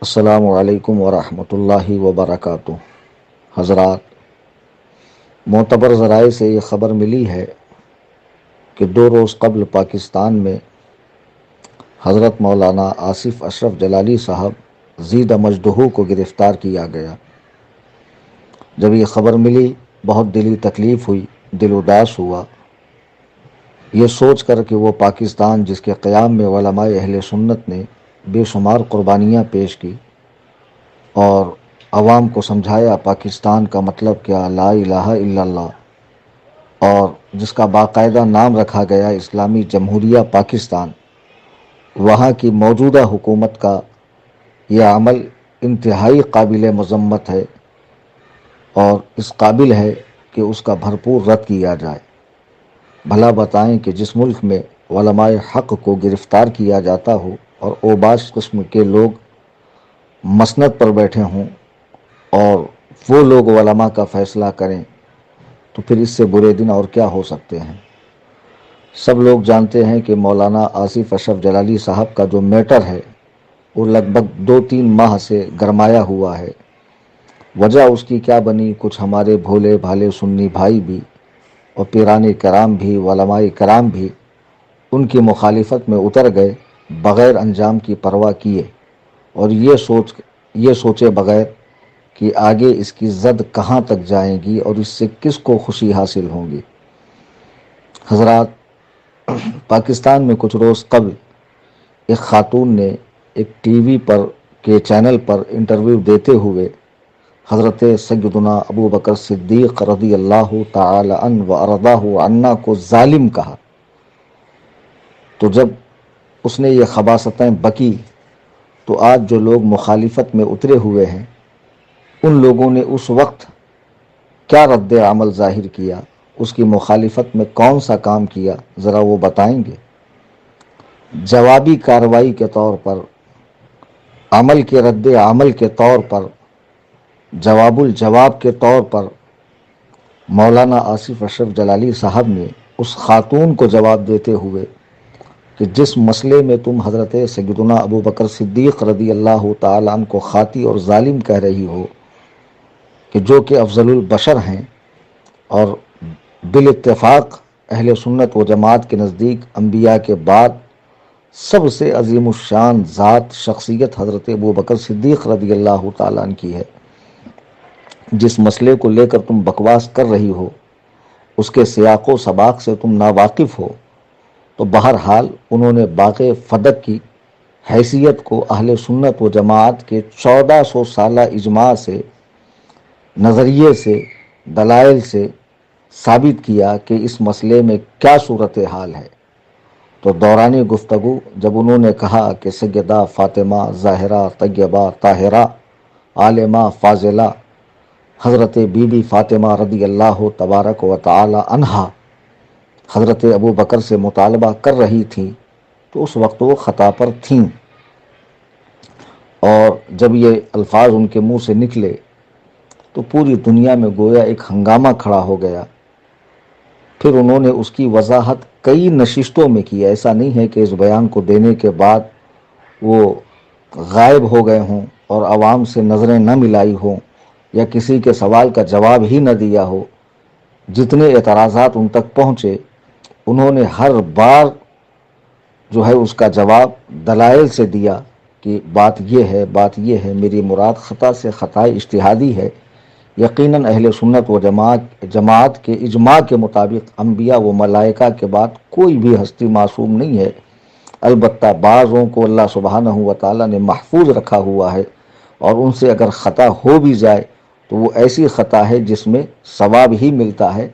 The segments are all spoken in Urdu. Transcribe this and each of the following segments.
السلام علیکم ورحمۃ اللہ وبرکاتہ۔ حضرات، معتبر ذرائع سے یہ خبر ملی ہے کہ 2 روز قبل پاکستان میں حضرت مولانا آصف اشرف جلالی صاحب زید مجدہو کو گرفتار کیا گیا۔ جب یہ خبر ملی بہت دلی تکلیف ہوئی، دل اداس ہوا، یہ سوچ کر کہ وہ پاکستان جس کے قیام میں علماء اہل سنت نے بے شمار قربانیاں پیش کی اور عوام کو سمجھایا پاکستان کا مطلب کیا، لا الہ الا اللہ، اور جس کا باقاعدہ نام رکھا گیا اسلامی جمہوریہ پاکستان، وہاں کی موجودہ حکومت کا یہ عمل انتہائی قابل مذمت ہے اور اس قابل ہے کہ اس کا بھرپور رد کیا جائے۔ بھلا بتائیں کہ جس ملک میں علماء حق کو گرفتار کیا جاتا ہو اور اوباش قسم کے لوگ مسند پر بیٹھے ہوں اور وہ لوگ علماء کا فیصلہ کریں، تو پھر اس سے برے دن اور کیا ہو سکتے ہیں۔ سب لوگ جانتے ہیں کہ مولانا آصف اشرف جلالی صاحب کا جو میٹر ہے وہ لگ بھگ 2-3 ماہ سے گرمایا ہوا ہے۔ وجہ اس کی کیا بنی، کچھ ہمارے بھولے بھالے سنی بھائی بھی اور پیران کرام بھی، علماء کرام بھی ان کی مخالفت میں اتر گئے بغیر انجام کی پرواہ کیے، اور یہ سوچے بغیر کہ آگے اس کی زد کہاں تک جائیں گی اور اس سے کس کو خوشی حاصل ہوں گی۔ حضرات، پاکستان میں کچھ روز قبل ایک خاتون نے ایک ٹی وی پر کے چینل پر انٹرویو دیتے ہوئے حضرت سیدنا ابو بکر صدیق رضی اللہ تعالی عنہ و ارضاہ عنا کو ظالم کہا۔ تو جب اس نے یہ خباثتیں بکی تو آج جو لوگ مخالفت میں اترے ہوئے ہیں ان لوگوں نے اس وقت کیا رد عمل ظاہر کیا، اس کی مخالفت میں کون سا کام کیا، ذرا وہ بتائیں گے۔ جوابی کارروائی کے طور پر، عمل کے رد عمل کے طور پر، جواب الجواب کے طور پر مولانا آصف اشرف جلالی صاحب نے اس خاتون کو جواب دیتے ہوئے کہ جس مسئلے میں تم حضرت سیدنا ابو بکر صدیق رضی اللہ تعالیٰ عنہ کو خاطی اور ظالم کہہ رہی ہو، کہ جو کہ افضل البشر ہیں اور بالاتفاق اہل سنت و جماعت کے نزدیک انبیاء کے بعد سب سے عظیم الشان ذات شخصیت حضرت ابو بکر صدیق رضی اللہ تعالیٰ عنہ کی ہے، جس مسئلے کو لے کر تم بکواس کر رہی ہو اس کے سیاق و سباق سے تم ناواقف ہو، تو بہرحال انہوں نے باغ فدق کی حیثیت کو اہل سنت و جماعت کے 1400 سالہ اجماع سے، نظریے سے، دلائل سے ثابت کیا کہ اس مسئلے میں کیا صورتحال ہے۔ تو دوران گفتگو جب انہوں نے کہا کہ سیدہ فاطمہ ظاہرہ طیبہ طاہرہ عالمہ فاضلہ حضرت بی بی فاطمہ رضی اللہ تبارک و تعالی عنہا حضرت ابو بکر سے مطالبہ کر رہی تھیں، تو اس وقت وہ خطا پر تھیں، اور جب یہ الفاظ ان کے منہ سے نکلے تو پوری دنیا میں گویا ایک ہنگامہ کھڑا ہو گیا۔ پھر انہوں نے اس کی وضاحت کئی نشستوں میں کی، ایسا نہیں ہے کہ اس بیان کو دینے کے بعد وہ غائب ہو گئے ہوں اور عوام سے نظریں نہ ملائی ہوں یا کسی کے سوال کا جواب ہی نہ دیا ہو۔ جتنے اعتراضات ان تک پہنچے انہوں نے ہر بار جو ہے اس کا جواب دلائل سے دیا کہ بات یہ ہے، میری مراد خطا سے خطا اجتہادی ہے۔ یقیناً اہل سنت و جماعت کے اجماع کے مطابق انبیاء و ملائکہ کے بعد کوئی بھی ہستی معصوم نہیں ہے، البتہ بعضوں کو اللہ سبحانہ و تعالیٰ نے محفوظ رکھا ہوا ہے، اور ان سے اگر خطا ہو بھی جائے تو وہ ایسی خطا ہے جس میں ثواب ہی ملتا ہے،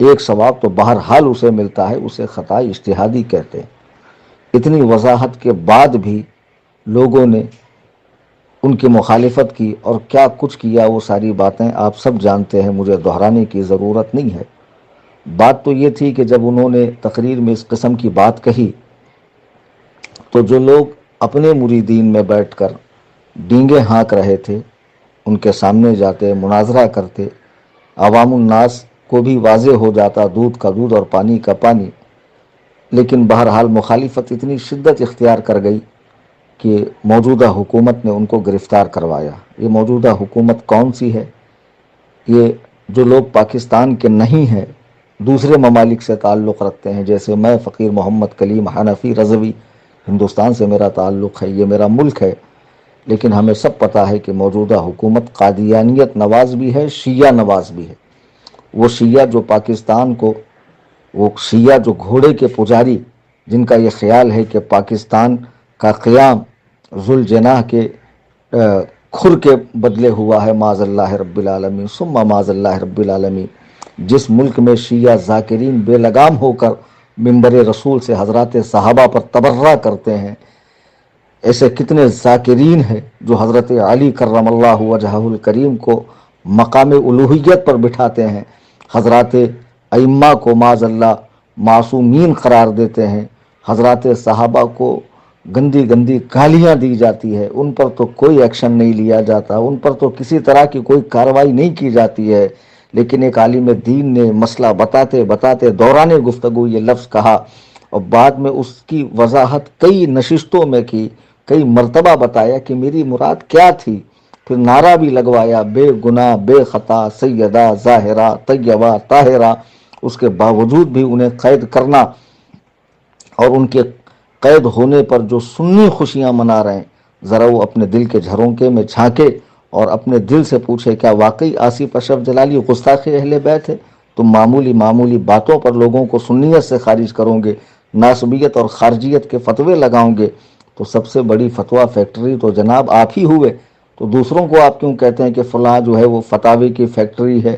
ایک ثواب تو بہرحال اسے ملتا ہے، اسے خطا اجتہادی کہتے ہیں۔ اتنی وضاحت کے بعد بھی لوگوں نے ان کی مخالفت کی اور کیا کچھ کیا، وہ ساری باتیں آپ سب جانتے ہیں، مجھے دہرانے کی ضرورت نہیں ہے۔ بات تو یہ تھی کہ جب انہوں نے تقریر میں اس قسم کی بات کہی تو جو لوگ اپنے مریدین میں بیٹھ کر ڈینگے ہانک رہے تھے ان کے سامنے جاتے، مناظرہ کرتے، عوام الناس کو بھی واضح ہو جاتا دودھ کا دودھ اور پانی کا پانی، لیکن بہرحال مخالفت اتنی شدت اختیار کر گئی کہ موجودہ حکومت نے ان کو گرفتار کروایا۔ یہ موجودہ حکومت کون سی ہے؟ یہ جو لوگ پاکستان کے نہیں ہیں، دوسرے ممالک سے تعلق رکھتے ہیں، جیسے میں فقیر محمد کلیم حنفی رضوی، ہندوستان سے میرا تعلق ہے، یہ میرا ملک ہے، لیکن ہمیں سب پتہ ہے کہ موجودہ حکومت قادیانیت نواز بھی ہے، شیعہ نواز بھی ہے۔ وہ شیعہ جو پاکستان کو، وہ شیعہ جو گھوڑے کے پجاری، جن کا یہ خیال ہے کہ پاکستان کا قیام ذوالجناح کے کھر کے بدلے ہوا ہے، معاذ اللہ رب العالمین ثم معاذ اللہ رب العالمین۔ جس ملک میں شیعہ ذاکرین بے لگام ہو کر منبر رسول سے حضرات صحابہ پر تبرہ کرتے ہیں، ایسے کتنے ذاکرین ہیں جو حضرت علی کرم اللہ وجہہ الکریم کو مقام الوہیت پر بٹھاتے ہیں، حضرات ائمہ کو معاذ اللہ معصومین قرار دیتے ہیں، حضرات صحابہ کو گندی گندی گالیاں دی جاتی ہے، ان پر تو کوئی ایکشن نہیں لیا جاتا، ان پر تو کسی طرح کی کوئی کارروائی نہیں کی جاتی ہے۔ لیکن ایک عالم دین نے مسئلہ بتاتے بتاتے دوران گفتگو یہ لفظ کہا، اور بعد میں اس کی وضاحت کئی نشستوں میں کی، کئی مرتبہ بتایا کہ میری مراد کیا تھی، پھر نعرہ بھی لگوایا بے گناہ بے خطا سیدہ ظاہرہ طیبہ طاہرہ۔ اس کے باوجود بھی انہیں قید کرنا، اور ان کے قید ہونے پر جو سنی خوشیاں منا رہے ہیں، ذرا وہ اپنے دل کے جھرونکے میں جھانکے اور اپنے دل سے پوچھے کیا واقعی آصف اشرف جلالی گستاخ اہل بیت ہے؟ تم معمولی باتوں پر لوگوں کو سنیت سے خارج کرو گے، ناسبیت اور خارجیت کے فتوے لگاؤ گے، تو سب سے بڑی فتویٰ فیکٹری تو جناب آپ ہی ہوئے، تو دوسروں کو آپ کیوں کہتے ہیں کہ فلاں جو ہے وہ فتاوی کی فیکٹری ہے؟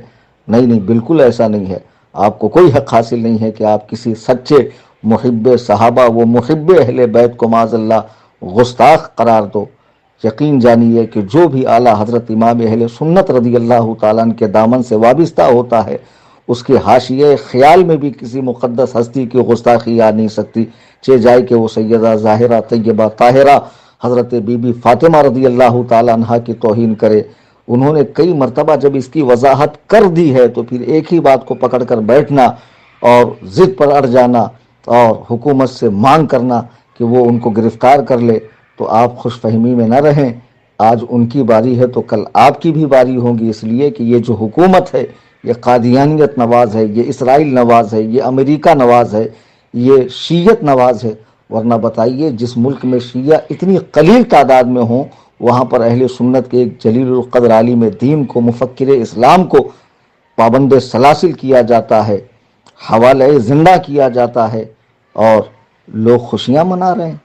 نہیں، بالکل ایسا نہیں ہے۔ آپ کو کوئی حق حاصل نہیں ہے کہ آپ کسی سچے محب صحابہ و محب اہل بیت کو معاذ اللہ گستاخ قرار دو۔ یقین جانیے کہ جو بھی اعلیٰ حضرت امام اہل سنت رضی اللہ تعالیٰ عنہ کے دامن سے وابستہ ہوتا ہے، اس کے حاشیے خیال میں بھی کسی مقدس ہستی کی گستاخی آ نہیں سکتی، چہ جائے کہ وہ سیدہ ظاہرہ طیبہ طاہرہ حضرت بی بی فاطمہ رضی اللہ تعالیٰ عنہ کی توہین کرے۔ انہوں نے کئی مرتبہ جب اس کی وضاحت کر دی ہے تو پھر ایک ہی بات کو پکڑ کر بیٹھنا اور ضد پر اڑ جانا اور حکومت سے مانگ کرنا کہ وہ ان کو گرفتار کر لے، تو آپ خوش فہمی میں نہ رہیں۔ آج ان کی باری ہے تو کل آپ کی بھی باری ہوگی، اس لیے کہ یہ جو حکومت ہے یہ قادیانیت نواز ہے، یہ اسرائیل نواز ہے، یہ امریکہ نواز ہے، یہ شیعت نواز ہے۔ ورنہ بتائیے جس ملک میں شیعہ اتنی قلیل تعداد میں ہوں، وہاں پر اہل سنت کے ایک جلیل القدر عالم دین کو، مفکر اسلام کو پابند سلاسل کیا جاتا ہے، حوالہ زندہ کیا جاتا ہے، اور لوگ خوشیاں منا رہے ہیں۔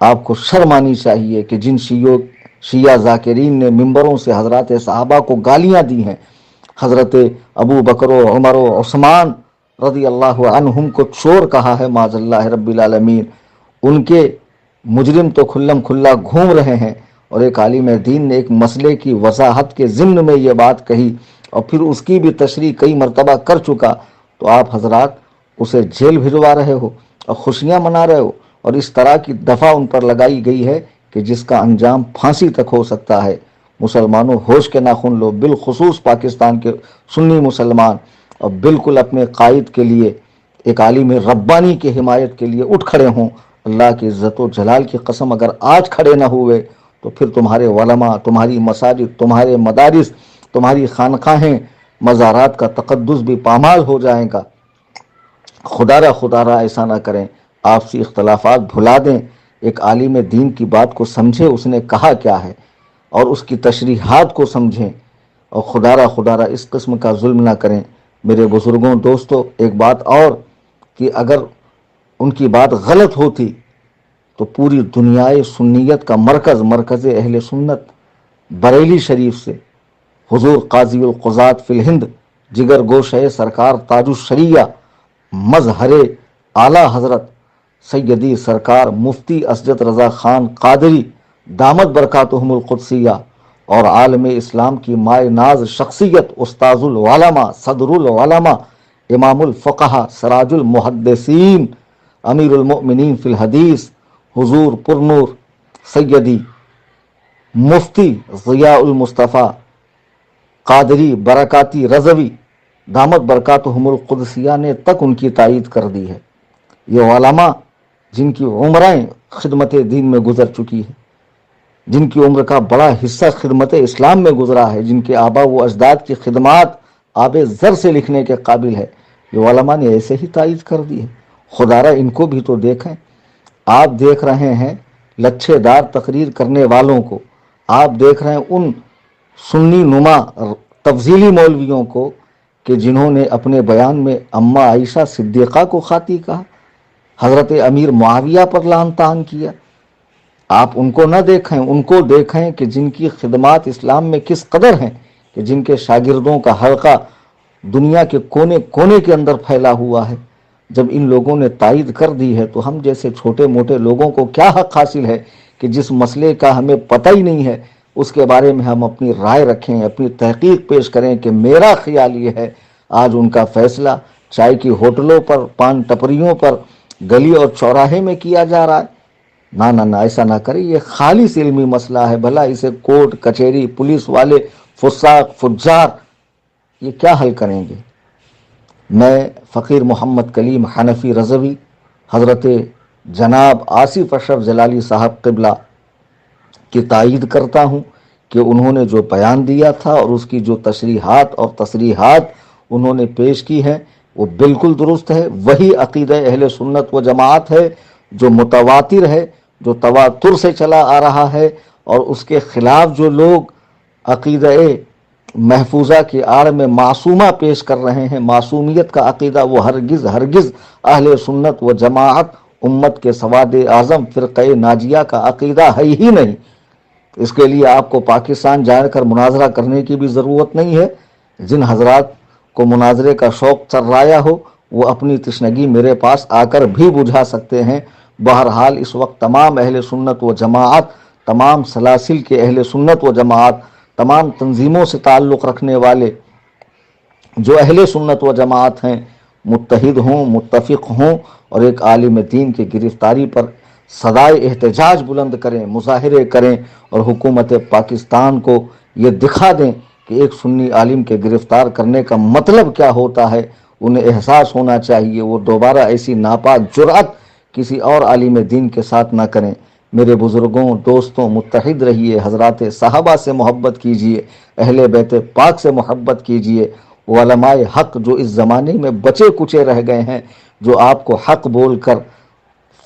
آپ کو شرم آنی چاہیے کہ جن شیعہ ذاکرین نے ممبروں سے حضرات صحابہ کو گالیاں دی ہیں، حضرت ابو بکر و عمر و عثمان رضی اللہ عنہم کو چور کہا ہے معاذ اللہ رب العالمین، ان کے مجرم تو کھلم کھلا گھوم رہے ہیں، اور ایک عالم دین نے ایک مسئلے کی وضاحت کے ضمن میں یہ بات کہی اور پھر اس کی بھی تشریح کئی مرتبہ کر چکا، تو آپ حضرات اسے جیل بھجوا رہے ہو اور خوشیاں منا رہے ہو، اور اس طرح کی دفعہ ان پر لگائی گئی ہے کہ جس کا انجام پھانسی تک ہو سکتا ہے۔ مسلمانوں ہوش کے ناخن لو، بالخصوص پاکستان کے سنی مسلمان، اور بالکل اپنے قائد کے لیے، ایک عالم ربانی کی حمایت کے لیے اٹھ کھڑے ہوں۔ اللہ کی عزت و جلال کی قسم اگر آج کھڑے نہ ہوئے تو پھر تمہارے علماء، تمہاری مساجد، تمہارے مدارس، تمہاری خانقاہیں، مزارات کا تقدس بھی پامال ہو جائے گا۔ خدا را ایسا نہ کریں، آپسی اختلافات بھلا دیں، ایک عالم دین کی بات کو سمجھیں اس نے کہا کیا ہے، اور اس کی تشریحات کو سمجھیں، اور خدا را اس قسم کا ظلم نہ کریں۔ میرے بزرگوں، دوستو، ایک بات اور کہ اگر ان کی بات غلط ہوتی تو پوری دنیائے سنیت کا مرکز اہل سنت بریلی شریف سے حضور قاضی القضات فی الہند جگر گوشہ سرکار تاج الشریعہ مظہر اعلیٰ حضرت سیدی سرکار مفتی اسجد رضا خان قادری دامت برکاتہم القدسیہ اور عالم اسلام کی مائے ناز شخصیت استاذ العلماء صدر العلماء امام الفقہا سراج المحدثین امیر المؤمنین فی الحدیث حضور پرنور سیدی مفتی ضیاء المصطفیٰ قادری برکاتی رضوی دامت برکاتہم القدسیہ نے تک ان کی تائید کر دی ہے۔ یہ علماء جن کی عمریں خدمت دین میں گزر چکی ہے، جن کی عمر کا بڑا حصہ خدمت اسلام میں گزرا ہے، جن کے آبا و اجداد کی خدمات آب زر سے لکھنے کے قابل ہے، یہ علماء نے ایسے ہی تائید کر دی ہے۔ خدا را ان کو بھی تو دیکھیں۔ آپ دیکھ رہے ہیں لچھے دار تقریر کرنے والوں کو، آپ دیکھ رہے ہیں ان سنی نما تفضیلی مولویوں کو کہ جنہوں نے اپنے بیان میں اماں عائشہ صدیقہ کو خاطی کہا، حضرت امیر معاویہ پر لعن طعن کیا۔ آپ ان کو نہ دیکھیں، ان کو دیکھیں کہ جن کی خدمات اسلام میں کس قدر ہیں، کہ جن کے شاگردوں کا حلقہ دنیا کے کونے کونے کے اندر پھیلا ہوا ہے۔ جب ان لوگوں نے تائید کر دی ہے تو ہم جیسے چھوٹے موٹے لوگوں کو کیا حق حاصل ہے کہ جس مسئلے کا ہمیں پتہ ہی نہیں ہے اس کے بارے میں ہم اپنی رائے رکھیں، اپنی تحقیق پیش کریں کہ میرا خیال یہ ہے۔ آج ان کا فیصلہ چائے کی ہوٹلوں پر، پان ٹپریوں پر، گلی اور چوراہے میں کیا جا رہا ہے۔ نہ ایسا نہ کرے، یہ خالص علمی مسئلہ ہے، بھلا اسے کورٹ کچہری پولیس والے فساق فجار یہ کیا حل کریں گے؟ میں فقیر محمد کلیم حنفی رضوی حضرت جناب آصف اشرف جلالی صاحب قبلہ کی تائید کرتا ہوں کہ انہوں نے جو بیان دیا تھا اور اس کی جو تشریحات اور تصریحات انہوں نے پیش کی ہیں وہ بالکل درست ہے۔ وہی عقیدہ اہل سنت و جماعت ہے جو متواتر ہے، جو تواتر سے چلا آ رہا ہے، اور اس کے خلاف جو لوگ عقیدہ محفوظہ کی آڑ میں معصومہ پیش کر رہے ہیں، معصومیت کا عقیدہ، وہ ہرگز اہل سنت و جماعت امت کے سواد اعظم فرقہ ناجیہ کا عقیدہ ہے ہی نہیں۔ اس کے لیے آپ کو پاکستان جا کر مناظرہ کرنے کی بھی ضرورت نہیں ہے۔ جن حضرات کو مناظرے کا شوق چررایا ہو وہ اپنی تشنگی میرے پاس آ کر بھی بجھا سکتے ہیں۔ بہرحال اس وقت تمام اہل سنت و جماعت، تمام سلاسل کے اہل سنت و جماعت، تمام تنظیموں سے تعلق رکھنے والے جو اہل سنت و جماعت ہیں متحد ہوں، متفق ہوں اور ایک عالم دین کی گرفتاری پر صدائے احتجاج بلند کریں، مظاہرے کریں اور حکومت پاکستان کو یہ دکھا دیں کہ ایک سنی عالم کے گرفتار کرنے کا مطلب کیا ہوتا ہے۔ انہیں احساس ہونا چاہیے، وہ دوبارہ ایسی ناپاک جرأت کسی اور عالم دین کے ساتھ نہ کریں۔ میرے بزرگوں، دوستوں، متحد رہیے، حضرات صحابہ سے محبت کیجیے، اہل بیت پاک سے محبت کیجیے، علماء حق جو اس زمانے میں بچے کچے رہ گئے ہیں، جو آپ کو حق بول کر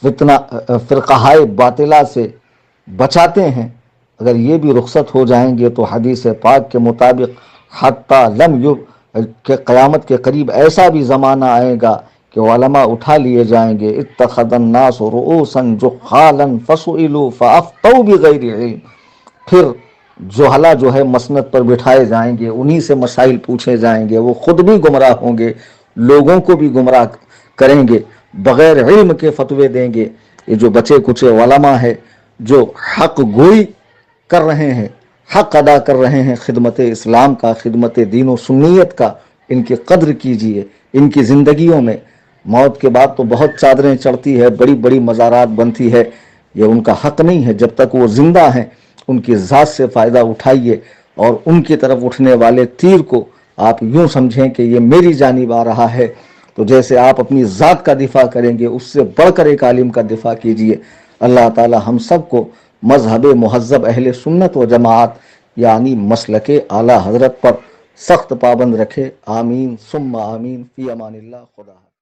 فتنہ فرقہائے باطلہ سے بچاتے ہیں، اگر یہ بھی رخصت ہو جائیں گے تو حدیث پاک کے مطابق حتیٰ لم کہ قیامت کے قریب ایسا بھی زمانہ آئے گا کہ علماء اٹھا لیے جائیں گے۔ اتخذ الناس رؤوسا جخالا فسئلوا فافتوا بغیر علم، پھر جوہلا جو ہے مسند پر بٹھائے جائیں گے، انہی سے مسائل پوچھے جائیں گے، وہ خود بھی گمراہ ہوں گے، لوگوں کو بھی گمراہ کریں گے، بغیر علم کے فتوے دیں گے۔ یہ جو بچے کچے علماء ہے جو حق گوئی کر رہے ہیں، حق ادا کر رہے ہیں، خدمت اسلام کا، خدمت دین و سنیت کا، ان کی قدر کیجئے۔ ان کی زندگیوں میں موت کے بعد تو بہت چادریں چڑھتی ہے، بڑی بڑی مزارات بنتی ہے، یہ ان کا حق نہیں ہے۔ جب تک وہ زندہ ہیں ان کی ذات سے فائدہ اٹھائیے اور ان کی طرف اٹھنے والے تیر کو آپ یوں سمجھیں کہ یہ میری جانب آ رہا ہے، تو جیسے آپ اپنی ذات کا دفاع کریں گے اس سے بڑھ کر ایک عالم کا دفاع کیجئے۔ اللہ تعالی ہم سب کو مذہب مہذب اہل سنت و جماعت یعنی مسلک اعلی حضرت پر سخت پابند رکھے۔ آمین ثم آمین۔ فی امان اللہ۔ خدا